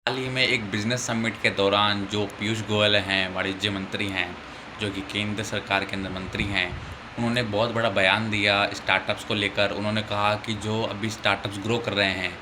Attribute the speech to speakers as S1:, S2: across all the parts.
S1: हाल ही में एक business summit के दौरान जो पीयूष गोयल हैं, वाणिज्य मंत्री हैं, जो कि केंद्र सरकार के अंदर मंत्री हैं, उन्होंने एक बहुत बड़ा बयान दिया स्टार्टअप्स को लेकर। उन्होंने कहा कि जो अभी स्टार्टअप्स ग्रो कर रहे हैं,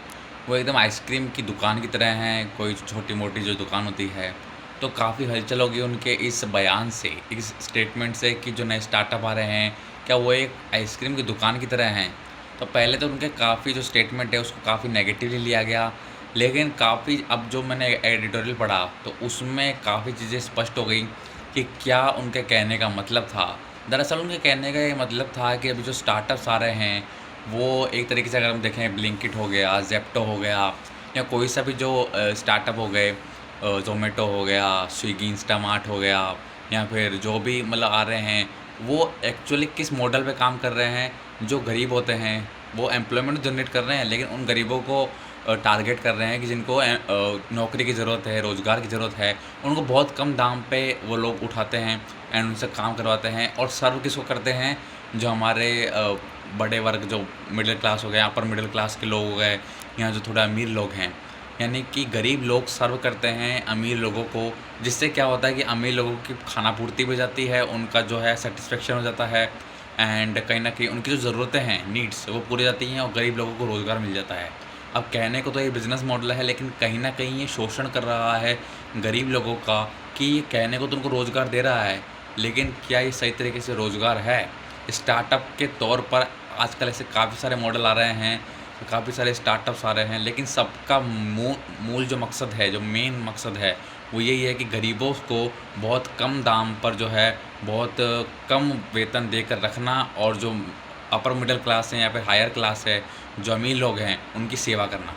S1: वो एकदम आइसक्रीम की दुकान की तरह हैं, कोई छोटी-मोटी जो दुकान होती है। तो काफ़ी हलचल होगी उनके इस बयान से, इस स्टेटमेंट से कि जो नए स्टार्टअप आ रहे हैं, क्या वो एक आइसक्रीम की दुकान की तरह हैं? तो पहले तो उनके काफ़ी जो स्टेटमेंट है, उसको काफ़ी नेगेटिवली लिया गया। लेकिन काफ़ी अब जो मैंने एडिटोरियल पढ़ा तो उसमें काफ़ी चीज़ें स्पष्ट हो गई कि क्या उनके कहने का मतलब था। दरअसल उनके कहने का ये मतलब था कि अभी जो स्टार्टअप्स आ रहे हैं, वो एक तरीके से अगर हम देखें ब्लिंकिट हो गया, ज़ेप्टो हो गया या कोई सा भी जो स्टार्टअप हो गए, ज़ोमैटो हो गया, स्विगी, इंस्टामार्ट हो गया या फिर जो भी मतलब आ रहे हैं, वो एक्चुअली किस मॉडल पे काम कर रहे हैं, जो गरीब होते हैं, वो एम्प्लॉयमेंट जनरेट कर रहे हैं, लेकिन उन गरीबों को टारगेट कर रहे हैं कि जिनको नौकरी की ज़रूरत है, रोज़गार की ज़रूरत है, उनको बहुत कम दाम पे वो लोग उठाते हैं एंड उनसे काम करवाते हैं और सर्व किसको करते हैं, जो हमारे बड़े वर्ग जो मिडिल क्लास हो गए, अपर मिडिल क्लास के लोग हो गए या जो थोड़ा अमीर लोग हैं। यानी कि गरीब लोग सर्व करते हैं अमीर लोगों को, जिससे क्या होता है कि अमीर लोगों की खाना-पूर्ति भी हो जाती है, उनका जो है सैटिस्फैक्शन हो जाता है एंड कहीं न कहीं उनकी जो ज़रूरतें हैं, नीड्स वो पूरी हो जाती हैं और गरीब लोगों को रोज़गार मिल जाता है। अब कहने को तो ये बिज़नेस मॉडल है, लेकिन कहीं न कहीं ये शोषण कर रहा है गरीब लोगों का कि ये कहने को तो उनको रोज़गार दे रहा है, लेकिन क्या ये सही तरीके से रोज़गार है? स्टार्टअप के तौर पर आजकल ऐसे काफ़ी सारे मॉडल आ रहे हैं, काफ़ी सारे स्टार्टअप्स आ रहे हैं, लेकिन सबका मूल जो मकसद है, जो मेन मकसद है, वो यही है कि गरीबों को बहुत कम दाम पर जो है, बहुत कम वेतन देकर रखना और जो अपर मिडल क्लास है या फिर हायर क्लास है, जो अमीर लोग हैं, उनकी सेवा करना।